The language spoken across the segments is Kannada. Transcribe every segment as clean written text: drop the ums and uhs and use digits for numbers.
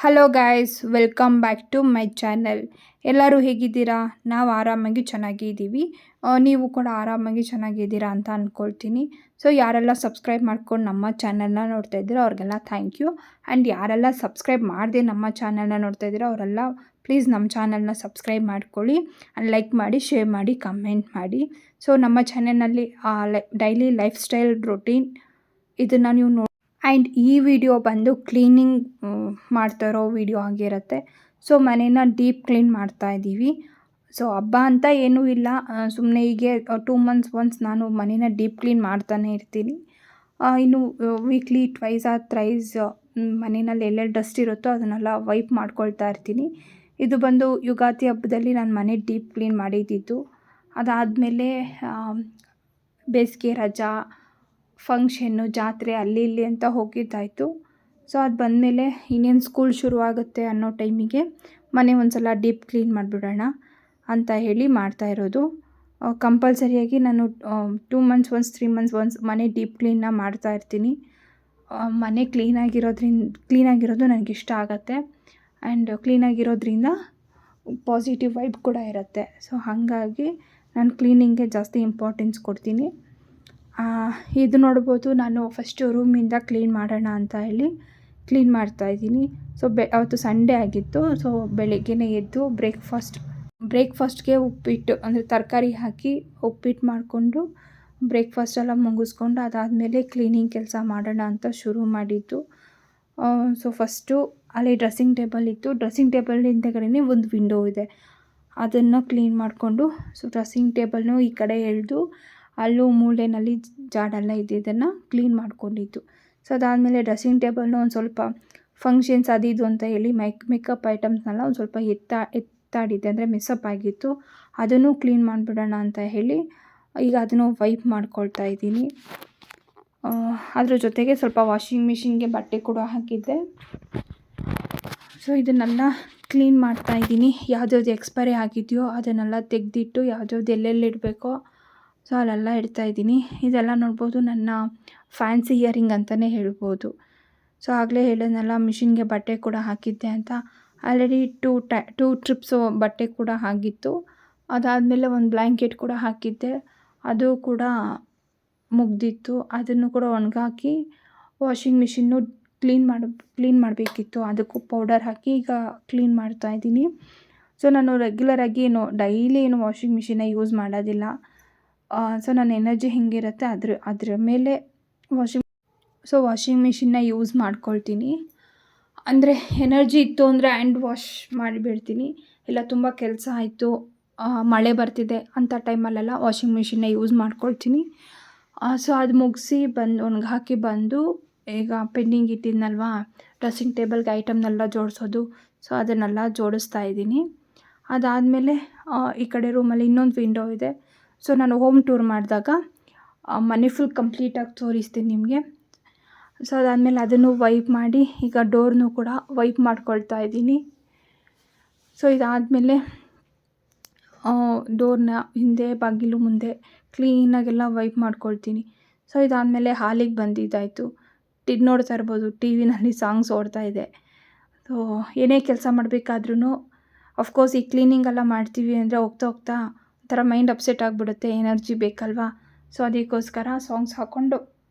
Hello guys, welcome back to my channel. ಎಲ್ಲರೂ ಹೇಗಿದ್ದೀರಾ? ನಾವು ಆರಾಮಾಗಿ ಚೆನ್ನಾಗಿದ್ದೀವಿ. ನೀವು ಕೂಡ ಆರಾಮಾಗಿ ಚೆನ್ನಾಗಿದ್ದೀರಾ ಅಂತ ಅಂದ್ಕೊಳ್ತೀನಿ. ಸೊ ಯಾರೆಲ್ಲ ಸಬ್ಸ್ಕ್ರೈಬ್ ಮಾಡ್ಕೊಂಡು ನಮ್ಮ ಚಾನಲ್ನ ನೋಡ್ತಾ ಇದ್ದೀರೋ ಅವ್ರಿಗೆಲ್ಲ ಥ್ಯಾಂಕ್ ಯು. ಆ್ಯಂಡ್ ಯಾರೆಲ್ಲ ಸಬ್ಸ್ಕ್ರೈಬ್ ಮಾಡದೆ ನಮ್ಮ ಚಾನಲ್ನ ನೋಡ್ತಾ ಇದ್ದೀರೋ ಅವರೆಲ್ಲ ಪ್ಲೀಸ್ ನಮ್ಮ ಚಾನಲ್ನ ಸಬ್ಸ್ಕ್ರೈಬ್ ಮಾಡ್ಕೊಳ್ಳಿ. ಆ್ಯಂಡ್ ಲೈಕ್ ಮಾಡಿ, ಶೇರ್ ಮಾಡಿ, ಕಮೆಂಟ್ ಮಾಡಿ. ಸೊ ನಮ್ಮ ಚಾನಲ್ನಲ್ಲಿ ಡೈಲಿ ಲೈಫ್ ಸ್ಟೈಲ್ ರೊಟೀನ್ ಇದನ್ನು ನೀವು ಆ್ಯಂಡ್ ಈ ವಿಡಿಯೋ ಬಂದು ಕ್ಲೀನಿಂಗ್ ಮಾಡ್ತಾ ಇರೋ ವಿಡಿಯೋ ಆಗಿರುತ್ತೆ. ಸೊ ಮನೇನ ಡೀಪ್ ಕ್ಲೀನ್ ಮಾಡ್ತಾ ಇದ್ದೀವಿ. ಸೊ ಹಬ್ಬ ಅಂತ ಏನೂ ಇಲ್ಲ, ಸುಮ್ಮನೆ ಹೀಗೆ 2 months ಒನ್ಸ್ ನಾನು ಮನೇನ ಡೀಪ್ ಕ್ಲೀನ್ ಮಾಡ್ತಾನೆ ಇರ್ತೀನಿ. ಇನ್ನು ವೀಕ್ಲಿ ಟ್ವೈಸ್ ಆರ್ ಥ್ರೈಸ್ ಮನೆಯಲ್ಲಿ ಎಲ್ಲೆಲ್ಲಿ ಡಸ್ಟ್ ಇರುತ್ತೋ ಅದನ್ನೆಲ್ಲ ವೈಪ್ ಮಾಡ್ಕೊಳ್ತಾ ಇರ್ತೀನಿ. ಇದು ಬಂದು ಯುಗಾದಿ ಹಬ್ಬದಲ್ಲಿ ನಾನು ಮನೆ ಡೀಪ್ ಕ್ಲೀನ್ ಮಾಡಿದ್ದಿದ್ದು. ಅದಾದಮೇಲೆ ಬೇಸಿಗೆ ರಜಾ, ಫಂಕ್ಷನ್ನು, ಜಾತ್ರೆ ಅಲ್ಲಿ ಇಲ್ಲಿ ಅಂತ ಹೋಗಿದ್ದಾಯಿತು. ಸೊ ಅದು ಬಂದಮೇಲೆ ಇನ್ನೇನು ಸ್ಕೂಲ್ ಶುರುವಾಗುತ್ತೆ ಅನ್ನೋ ಟೈಮಿಗೆ ಮನೆ ಒಂದು ಸಲ ಡೀಪ್ ಕ್ಲೀನ್ ಮಾಡಿಬಿಡೋಣ ಅಂತ ಹೇಳಿ ಮಾಡ್ತಾ ಇರೋದು. ಕಂಪಲ್ಸರಿಯಾಗಿ ನಾನು 2 months ಒನ್ಸ್ 3 months ಒನ್ಸ್ ಮನೆ ಡೀಪ್ ಕ್ಲೀನ್ನ ಮಾಡ್ತಾ ಇರ್ತೀನಿ. ಮನೆ ಕ್ಲೀನಾಗಿರೋದು ನನಗಿಷ್ಟ ಆಗುತ್ತೆ. ಆ್ಯಂಡ್ ಕ್ಲೀನಾಗಿರೋದ್ರಿಂದ ಪಾಸಿಟಿವ್ ವೈಬ್ ಕೂಡ ಇರುತ್ತೆ. ಸೊ ಹಾಗಾಗಿ ನಾನು ಕ್ಲೀನಿಂಗ್ಗೆ ಜಾಸ್ತಿ ಇಂಪಾರ್ಟೆನ್ಸ್ ಕೊಡ್ತೀನಿ. ಇದು ನೋಡ್ಬೋದು, ನಾನು ಫಸ್ಟು ರೂಮಿಂದ ಕ್ಲೀನ್ ಮಾಡೋಣ ಅಂತ ಹೇಳಿ ಕ್ಲೀನ್ ಮಾಡ್ತಾಯಿದ್ದೀನಿ. ಸೊ ಅವತ್ತು ಸಂಡೇ ಆಗಿತ್ತು. ಸೊ ಬೆಳಗ್ಗೆನೇ ಎದ್ದು ಬ್ರೇಕ್ಫಾಸ್ಟ್ಗೆ ಉಪ್ಪಿಟ್ಟು ಅಂದರೆ ತರಕಾರಿ ಹಾಕಿ ಉಪ್ಪಿಟ್ಟು ಮಾಡಿಕೊಂಡು ಬ್ರೇಕ್ಫಾಸ್ಟ್ ಎಲ್ಲ ಮುಗಿಸ್ಕೊಂಡು ಅದಾದಮೇಲೆ ಕ್ಲೀನಿಂಗ್ ಕೆಲಸ ಮಾಡೋಣ ಅಂತ ಶುರು ಮಾಡಿದ್ದು. ಸೊ ಫಸ್ಟು ಅಲ್ಲಿ ಡ್ರೆಸ್ಸಿಂಗ್ ಟೇಬಲ್ ಇತ್ತು. ಡ್ರೆಸ್ಸಿಂಗ್ ಟೇಬಲ್ ಹಿಂದೆಗಡೆನೇ ಒಂದು ವಿಂಡೋ ಇದೆ, ಅದನ್ನು ಕ್ಲೀನ್ ಮಾಡಿಕೊಂಡು ಸೊ ಡ್ರೆಸ್ಸಿಂಗ್ ಟೇಬಲ್ನು ಈ ಕಡೆ ಎಳೆದು ಅಲ್ಲೂ ಮೂಲೆಯಲ್ಲಿ ಜಾಡೆಲ್ಲ ಇದ್ದಿದ್ದನ್ನು ಕ್ಲೀನ್ ಮಾಡ್ಕೊಂಡಿದ್ದು. ಸೊ ಅದಾದಮೇಲೆ ಡ್ರೆಸ್ಸಿಂಗ್ ಟೇಬಲ್ನ ಒಂದು ಸ್ವಲ್ಪ ಫಂಕ್ಷನ್ಸ್ ಅದು ಅಂತ ಹೇಳಿ ಮೇಕಪ್ ಐಟಮ್ಸ್ನೆಲ್ಲ ಒಂದು ಸ್ವಲ್ಪ ಎತ್ತಾಡಿದ್ದೆ, ಅಂದರೆ ಮಿಸ್ಅಪ್ ಆಗಿತ್ತು. ಅದನ್ನು ಕ್ಲೀನ್ ಮಾಡಿಬಿಡೋಣ ಅಂತ ಹೇಳಿ ಈಗ ಅದನ್ನು ವೈಪ್ ಮಾಡ್ಕೊಳ್ತಾ ಇದ್ದೀನಿ. ಅದ್ರ ಜೊತೆಗೆ ಸ್ವಲ್ಪ ವಾಷಿಂಗ್ ಮಿಷಿನ್ಗೆ ಬಟ್ಟೆ ಕೂಡ ಹಾಕಿದ್ದೆ. ಸೊ ಇದನ್ನೆಲ್ಲ ಕ್ಲೀನ್ ಮಾಡ್ತಾಯಿದ್ದೀನಿ. ಯಾವುದ್ಯಾವ್ದು ಎಕ್ಸ್ಪೈರಿ ಆಗಿದೆಯೋ ಅದನ್ನೆಲ್ಲ ತೆಗೆದಿಟ್ಟು ಯಾವುದ್ಯಾವ್ದು ಎಲ್ಲೆಲ್ಲಿ ಇಡಬೇಕೋ ಸೊ ಅಲ್ಲೆಲ್ಲ ಇಡ್ತಾಯಿದ್ದೀನಿ. ಇದೆಲ್ಲ ನೋಡ್ಬೋದು ನನ್ನ ಫ್ಯಾನ್ಸಿ ಇಯರಿಂಗ್ ಅಂತಲೇ ಹೇಳ್ಬೋದು. ಸೊ ಆಗಲೇ ಹೇಳಿದ್ನಲ್ಲ ಮಿಷಿನ್ಗೆ ಬಟ್ಟೆ ಕೂಡ ಹಾಕಿದ್ದೆ ಅಂತ. ಆಲ್ರೆಡಿ 2 ಟ್ರಿಪ್ಸು ಬಟ್ಟೆ ಕೂಡ ಆಗಿತ್ತು. ಅದಾದಮೇಲೆ ಒಂದು ಬ್ಲ್ಯಾಂಕೆಟ್ ಕೂಡ ಹಾಕಿದ್ದೆ, ಅದು ಕೂಡ ಮುಗ್ದಿತ್ತು. ಅದನ್ನು ಕೂಡ ಒಣಗಾಕಿ ವಾಷಿಂಗ್ ಮಿಷಿನ್ನು ಕ್ಲೀನ್ ಮಾಡಬೇಕಿತ್ತು. ಅದಕ್ಕೂ ಪೌಡರ್ ಹಾಕಿ ಈಗ ಕ್ಲೀನ್ ಮಾಡ್ತಾಯಿದ್ದೀನಿ. ಸೊ ನಾನು ರೆಗ್ಯುಲರಾಗಿ ಡೈಲಿ ವಾಷಿಂಗ್ ಮಿಷಿನ್ನ ಯೂಸ್ ಮಾಡೋದಿಲ್ಲ. ಸೊ ನನ್ನ ಎನರ್ಜಿ ಹೇಗಿರುತ್ತೆ ಅದ್ರ ಮೇಲೆ ವಾಷಿಂಗ್ ಮಿಷಿನ್ನ ಯೂಸ್ ಮಾಡ್ಕೊಳ್ತೀನಿ. ಅಂದರೆ ಎನರ್ಜಿ ಇತ್ತು ಅಂದರೆ ಹ್ಯಾಂಡ್ ವಾಶ್ ಮಾಡಿಬಿಡ್ತೀನಿ. ಇಲ್ಲ ತುಂಬ ಕೆಲಸ ಆಯಿತು, ಮಳೆ ಬರ್ತಿದೆ ಅಂಥ ಟೈಮಲ್ಲೆಲ್ಲ ವಾಷಿಂಗ್ ಮಿಷಿನ್ನ ಯೂಸ್ ಮಾಡ್ಕೊಳ್ತೀನಿ. ಸೊ ಅದು ಮುಗಿಸಿ ಒಣಗಾಕಿ ಬಂದು ಈಗ ಪೆಂಡಿಂಗ್ ಇಟ್ಟಿದ್ನಲ್ವಾ ಡ್ರೆಸ್ಸಿಂಗ್ ಟೇಬಲ್ಗೆ ಐಟಮ್ನೆಲ್ಲ ಜೋಡಿಸೋದು, ಸೊ ಅದನ್ನೆಲ್ಲ ಜೋಡಿಸ್ತಾ ಇದ್ದೀನಿ. ಅದಾದಮೇಲೆ ಈ ಕಡೆ ರೂಮಲ್ಲಿ ಇನ್ನೊಂದು ವಿಂಡೋ ಇದೆ. ಸೊ ನಾನು ಹೋಮ್ ಟೂರ್ ಮಾಡಿದಾಗ ಮನೆ ಫುಲ್ ಕಂಪ್ಲೀಟಾಗಿ ತೋರಿಸ್ತೀನಿ ನಿಮಗೆ. ಸೊ ಅದಾದಮೇಲೆ ಅದನ್ನು ವೈಪ್ ಮಾಡಿ ಈಗ ಡೋರ್ನು ಕೂಡ ವೈಪ್ ಮಾಡ್ಕೊಳ್ತಾ ಇದ್ದೀನಿ. ಸೊ ಇದಾದಮೇಲೆ ಡೋರ್ನ ಹಿಂದೆ ಬಾಗಿಲು ಮುಂದೆ ಕ್ಲೀನಾಗೆಲ್ಲ ವೈಪ್ ಮಾಡ್ಕೊಳ್ತೀನಿ. ಸೊ ಇದಾದಮೇಲೆ ಹಾಲಿಗೆ ಬಂದಿದ್ದಾಯಿತು. ನೋಡ್ತಾ ಇರ್ಬೋದು, ಟಿ ವಿನಲ್ಲಿ ಸಾಂಗ್ಸ್ ಓಡ್ತಾ ಇದೆ. ಸೊ ಏನೇ ಕೆಲಸ ಮಾಡಬೇಕಾದ್ರೂ ಅಫ್ಕೋರ್ಸ್ ಈ ಕ್ಲೀನಿಂಗೆಲ್ಲ ಮಾಡ್ತೀವಿ ಅಂದರೆ ಹೋಗ್ತಾ ಒಂಥರ ಮೈಂಡ್ ಅಪ್ಸೆಟ್ ಆಗಿಬಿಡುತ್ತೆ, ಎನರ್ಜಿ ಬೇಕಲ್ವಾ. ಸೊ ಅದಕ್ಕೋಸ್ಕರ ಸಾಂಗ್ಸ್ ಹಾಕ್ಕೊಂಡು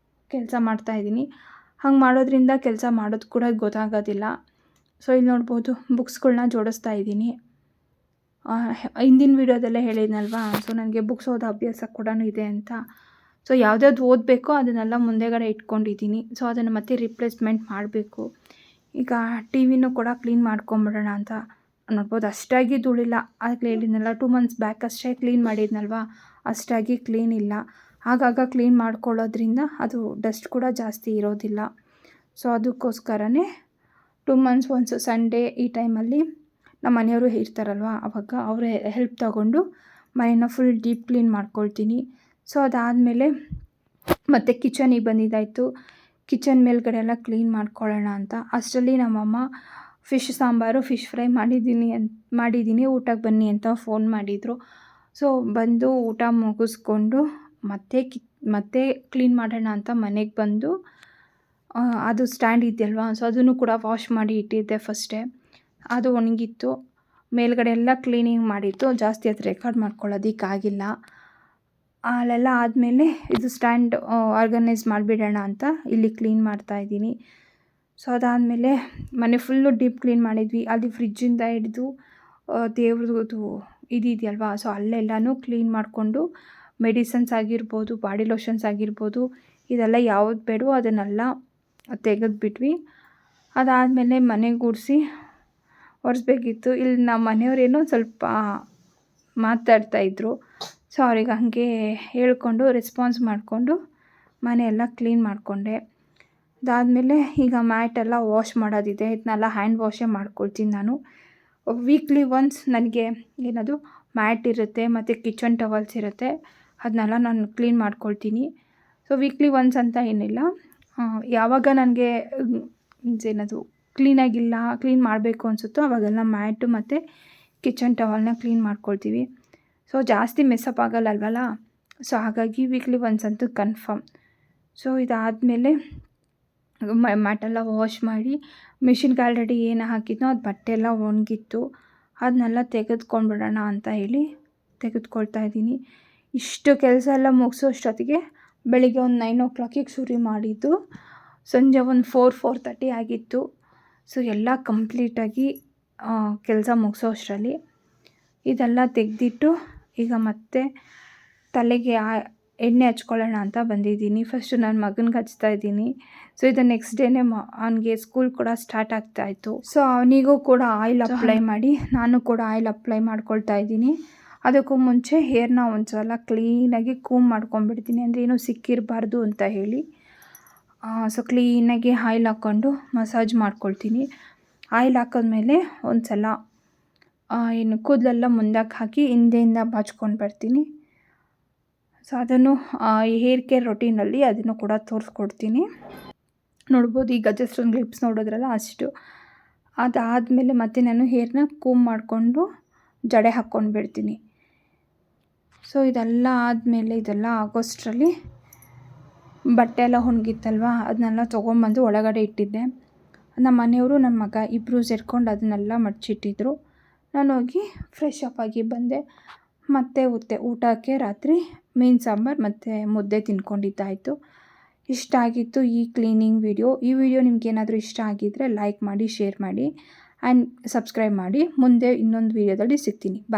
ಕೆಲಸ ಮಾಡ್ತಾಯಿದ್ದೀನಿ. ಹಂಗೆ ಮಾಡೋದ್ರಿಂದ ಕೆಲಸ ಮಾಡೋದು ಕೂಡ ಗೊತ್ತಾಗೋದಿಲ್ಲ. ಸೊ ಇಲ್ಲಿ ನೋಡ್ಬೋದು, ಬುಕ್ಸ್ಗಳ್ನ ಜೋಡಿಸ್ತಾ ಇದ್ದೀನಿ. ಹಿಂದಿನ ವೀಡಿಯೋದಲ್ಲೇ ಹೇಳಿದ್ನಲ್ವಾ, ಸೊ ನನಗೆ ಬುಕ್ಸ್ ಓದೋ ಅಭ್ಯಾಸ ಕೂಡ ಇದೆ ಅಂತ. ಸೊ ಯಾವ್ದ್ಯಾವ್ದು ಓದಬೇಕೋ ಅದನ್ನೆಲ್ಲ ಮುಂದೆಗಡೆ ಇಟ್ಕೊಂಡಿದ್ದೀನಿ. ಸೊ ಅದನ್ನು ಮತ್ತೆ ರಿಪ್ಲೇಸ್ಮೆಂಟ್ ಮಾಡಬೇಕು. ಈಗ ಟಿ ವಿನೂ ಕೂಡ ಕ್ಲೀನ್ ಮಾಡ್ಕೊಂಬಿಡೋಣ ಅಂತ ನೋಡ್ಬೋದು. ಅಷ್ಟಾಗಿ ಧೂಳಿಲ್ಲ, ಆಗಲೇ ಹೇಳಿದ್ನಲ್ಲ 2 months ಬ್ಯಾಕ್ ಅಷ್ಟೇ ಕ್ಲೀನ್ ಮಾಡಿದ್ನಲ್ವ, ಅಷ್ಟಾಗಿ ಕ್ಲೀನ್ ಇಲ್ಲ. ಆಗಾಗ ಕ್ಲೀನ್ ಮಾಡ್ಕೊಳ್ಳೋದ್ರಿಂದ ಅದು ಡಸ್ಟ್ ಕೂಡ ಜಾಸ್ತಿ ಇರೋದಿಲ್ಲ. ಸೊ ಅದಕ್ಕೋಸ್ಕರನೇ 2 months ಒನ್ಸ್ ಸಂಡೇ ಈ ಟೈಮಲ್ಲಿ ನಮ್ಮ ಮನೆಯವರು ಇರ್ತಾರಲ್ವ, ಆವಾಗ ಅವರೇ ಹೆಲ್ಪ್ ತಗೊಂಡು ಮನೆಯನ್ನು ಫುಲ್ ಡೀಪ್ ಕ್ಲೀನ್ ಮಾಡ್ಕೊಳ್ತೀನಿ. ಸೊ ಅದಾದಮೇಲೆ ಮತ್ತೆ ಕಿಚನಿಗೆ ಬಂದಿದ್ದಾಯಿತು. ಕಿಚನ್ ಮೇಲ್ಗಡೆ ಎಲ್ಲ ಕ್ಲೀನ್ ಮಾಡ್ಕೊಳ್ಳೋಣ ಅಂತ ಅಷ್ಟರಲ್ಲಿ ನಮ್ಮಮ್ಮ ಫಿಶ್ ಸಾಂಬಾರು, ಫಿಶ್ ಫ್ರೈ ಮಾಡಿದ್ದೀನಿ, ಊಟಕ್ಕೆ ಬನ್ನಿ ಅಂತ ಫೋನ್ ಮಾಡಿದರು. ಸೊ ಬಂದು ಊಟ ಮುಗಿಸ್ಕೊಂಡು ಮತ್ತೆ ಕ್ಲೀನ್ ಮಾಡೋಣ ಅಂತ ಮನೆಗೆ ಬಂದು ಅದು ಸ್ಟ್ಯಾಂಡ್ ಇದೆಯಲ್ವಾ, ಸೊ ಅದನ್ನು ಕೂಡ ವಾಶ್ ಮಾಡಿ ಇಟ್ಟಿದ್ದೆ ಫಸ್ಟೇ. ಅದು ಒಣಗಿತ್ತು. ಮೇಲ್ಗಡೆ ಎಲ್ಲ ಕ್ಲೀನಿಂಗ್ ಮಾಡಿತ್ತು. ಜಾಸ್ತಿ ಅದು ರೆಕಾರ್ಡ್ ಮಾಡ್ಕೊಳ್ಳೋದಕ್ಕಾಗಿಲ್ಲ. ಅಲ್ಲೆಲ್ಲ ಆದಮೇಲೆ ಇದು ಸ್ಟ್ಯಾಂಡ್ ಆರ್ಗನೈಸ್ ಮಾಡಿಬಿಡೋಣ ಅಂತ ಇಲ್ಲಿ ಕ್ಲೀನ್ ಮಾಡ್ತಾಯಿದ್ದೀನಿ. ಸೊ ಅದಾದಮೇಲೆ ಮನೆ ಫುಲ್ಲು ಡೀಪ್ ಕ್ಲೀನ್ ಮಾಡಿದ್ವಿ. ಅಲ್ಲಿ ಫ್ರಿಜ್ಜಿಂದ ಹಿಡಿದು ದೇವ್ರದ್ದು ಇದೆಯಲ್ವಾ, ಸೊ ಅಲ್ಲೆಲ್ಲನೂ ಕ್ಲೀನ್ ಮಾಡಿಕೊಂಡು ಮೆಡಿಸನ್ಸ್ ಆಗಿರ್ಬೋದು, ಬಾಡಿ ಲೋಷನ್ಸ್ ಆಗಿರ್ಬೋದು, ಇದೆಲ್ಲ ಯಾವ್ದು ಬೇಡವೋ ಅದನ್ನೆಲ್ಲ ತೆಗೆದುಬಿಟ್ವಿ. ಅದಾದಮೇಲೆ ಮನೆ ಗುಡಿಸಿ ಒರೆಸ್ಬೇಕಿತ್ತು. ಇಲ್ಲಿ ನಮ್ಮ ಮನೆಯವರೇನೋ ಸ್ವಲ್ಪ ಮಾತಾಡ್ತಾಯಿದ್ರು. ಸೊ ಅವ್ರಿಗೆ ಹಾಗೆ ಹೇಳ್ಕೊಂಡು ರೆಸ್ಪಾನ್ಸ್ ಮಾಡಿಕೊಂಡು ಮನೆಯೆಲ್ಲ ಕ್ಲೀನ್ ಮಾಡಿಕೊಂಡೆ. ಅದಾದಮೇಲೆ ಈಗ ಮ್ಯಾಟೆಲ್ಲ ವಾಶ್ ಮಾಡೋದಿದೆ. ಇದನ್ನೆಲ್ಲ ಹ್ಯಾಂಡ್ ವಾಶೇ ಮಾಡ್ಕೊಳ್ತೀನಿ ನಾನು. ವೀಕ್ಲಿ ಒನ್ಸ್ ನನಗೆ ಏನದು ಮ್ಯಾಟ್ ಇರುತ್ತೆ ಮತ್ತು ಕಿಚನ್ ಟವಲ್ಸ್ ಇರುತ್ತೆ, ಅದನ್ನೆಲ್ಲ ನಾನು ಕ್ಲೀನ್ ಮಾಡ್ಕೊಳ್ತೀನಿ. ಸೊ ವೀಕ್ಲಿ ಒನ್ಸ್ ಅಂತ ಏನಿಲ್ಲ, ಯಾವಾಗ ನನಗೆ ಏನದು ಕ್ಲೀನ್ ಮಾಡಬೇಕು ಅನಿಸುತ್ತೋ ಅವಾಗೆಲ್ಲ ಮ್ಯಾಟು ಮತ್ತು ಕಿಚನ್ ಟವಲ್ನ ಕ್ಲೀನ್ ಮಾಡ್ಕೊಳ್ತೀವಿ. ಸೊ ಜಾಸ್ತಿ ಮೆಸ್ಸಪ್ ಆಗಲ್ಲಲ್ವಲ್ಲ, ಸೊ ಹಾಗಾಗಿ ವೀಕ್ಲಿ ಒನ್ಸ್ ಅಂತೂ ಕನ್ಫರ್ಮ್. ಸೊ ಇದಾದಮೇಲೆ ಮ್ಯಾಟೆಲ್ಲ ವಾಶ್ ಮಾಡಿ ಮಿಷಿನ್ಗೆ ಆಲ್ರೆಡಿ ಏನು ಹಾಕಿದ್ನೋ ಅದು ಬಟ್ಟೆ ಎಲ್ಲ ಒಣಗಿತ್ತು, ಅದನ್ನೆಲ್ಲ ತೆಗೆದುಕೊಂಡ್ಬಿಡೋಣ ಅಂತ ಹೇಳಿ ತೆಗೆದುಕೊಳ್ತಾ ಇದ್ದೀನಿ. ಇಷ್ಟು ಕೆಲಸ ಎಲ್ಲ ಮುಗಿಸೋ ಅಷ್ಟೊತ್ತಿಗೆ ಬೆಳಿಗ್ಗೆ ಒಂದು 9 o'clock ಶುರು ಮಾಡಿದ್ದು, ಸಂಜೆ ಒಂದು 4-4:30 ಆಗಿತ್ತು. ಸೊ ಎಲ್ಲ ಕಂಪ್ಲೀಟಾಗಿ ಕೆಲಸ ಮುಗಿಸೋ ಅಷ್ಟರಲ್ಲಿ ಇದೆಲ್ಲ ತೆಗೆದಿಟ್ಟು ಈಗ ಮತ್ತೆ ತಲೆಗೆ ಎಣ್ಣೆ ಹಚ್ಕೊಳ್ಳೋಣ ಅಂತ ಬಂದಿದ್ದೀನಿ. ಫಸ್ಟು ನನ್ನ ಮಗನಿಗೆ ಹಚ್ತಾ ಇದ್ದೀನಿ. ಸೊ ಇದು ನೆಕ್ಸ್ಟ್ ಡೇನೇ ಅವನಿಗೆ ಸ್ಕೂಲ್ ಕೂಡ ಸ್ಟಾರ್ಟ್ ಆಗ್ತಾಯಿತ್ತು. ಸೊ ಅವನಿಗೂ ಕೂಡ ಆಯಿಲ್ ಅಪ್ಲೈ ಮಾಡಿ ನಾನು ಕೂಡ ಆಯಿಲ್ ಅಪ್ಲೈ ಮಾಡ್ಕೊಳ್ತಾ ಇದ್ದೀನಿ. ಅದಕ್ಕೂ ಮುಂಚೆ ಹೇರ್ನ ಒಂದು ಸಲ ಕ್ಲೀನಾಗಿ ಕೂಮ್ ಮಾಡ್ಕೊಂಡ್ಬಿಡ್ತೀನಿ, ಅಂದರೆ ಏನೂ ಸಿಕ್ಕಿರಬಾರ್ದು ಅಂತ ಹೇಳಿ. ಸೊ ಕ್ಲೀನಾಗಿ ಆಯಿಲ್ ಹಾಕ್ಕೊಂಡು ಮಸಾಜ್ ಮಾಡ್ಕೊಳ್ತೀನಿ. ಆಯಿಲ್ ಹಾಕಿದ್ಮೇಲೆ ಒಂದು ಸಲ ಏನು ಕೂದಲೆಲ್ಲ ಮುಂದಕ್ಕೆ ಹಾಕಿ ಹಿಂದೆಯಿಂದ ಬಾಚ್ಕೊಂಡು ಬರ್ತೀನಿ. ಸೊ ಅದನ್ನು ಹೇರ್ ಕೇರ್ ರೊಟೀನಲ್ಲಿ ಅದನ್ನು ಕೂಡ ತೋರಿಸ್ಕೊಡ್ತೀನಿ. ನೋಡ್ಬೋದು, ಈಗ ಜಸ್ಟ್ ಒಂದು ಕ್ಲಿಪ್ಸ್ ನೋಡೋದ್ರಲ್ಲ ಅಷ್ಟು. ಅದಾದಮೇಲೆ ಮತ್ತೆ ನಾನು ಹೇರ್ನ ಕೂಮ್ ಮಾಡಿಕೊಂಡು ಜಡೆ ಹಾಕ್ಕೊಂಡು ಬಿಡ್ತೀನಿ. ಸೊ ಇದೆಲ್ಲ ಆದಮೇಲೆ ಇದೆಲ್ಲ ಆಗೋಷ್ಟರಲ್ಲಿ ಬಟ್ಟೆ ಎಲ್ಲ ಒಣಗಿತ್ತಲ್ವ, ಅದನ್ನೆಲ್ಲ ತೊಗೊಂಬಂದು ಒಳಗಡೆ ಇಟ್ಟಿದ್ದೆ. ನಮ್ಮ ಮನೆಯವರು ನನ್ನ ಮಗ ಇಬ್ಬರು ಸೇರ್ಕೊಂಡು ಅದನ್ನೆಲ್ಲ ಮಡಚಿಟ್ಟಿದ್ರು. ನಾನು ಹೋಗಿ ಫ್ರೆಶ್ ಅಪ್ ಆಗಿ ಬಂದೆ. ಮತ್ತೆ ಊಟಕ್ಕೆ ರಾತ್ರಿ ಮೀನು ಸಾಂಬಾರು ಮತ್ತು ಮುದ್ದೆ ತಿನ್ಕೊಂಡಿದ್ದಾಯಿತು. ಇಷ್ಟ ಆಗಿತ್ತು ಈ ಕ್ಲೀನಿಂಗ್ ವಿಡಿಯೋ. ಈ ವಿಡಿಯೋ ನಿಮ್ಗೇನಾದರೂ ಇಷ್ಟ ಆಗಿದ್ದರೆ ಲೈಕ್ ಮಾಡಿ, ಶೇರ್ ಮಾಡಿ ಆ್ಯಂಡ್ ಸಬ್ಸ್ಕ್ರೈಬ್ ಮಾಡಿ. ಮುಂದೆ ಇನ್ನೊಂದು ವಿಡಿಯೋದಲ್ಲಿ ಸಿಗ್ತೀನಿ. ಬಾಯ್.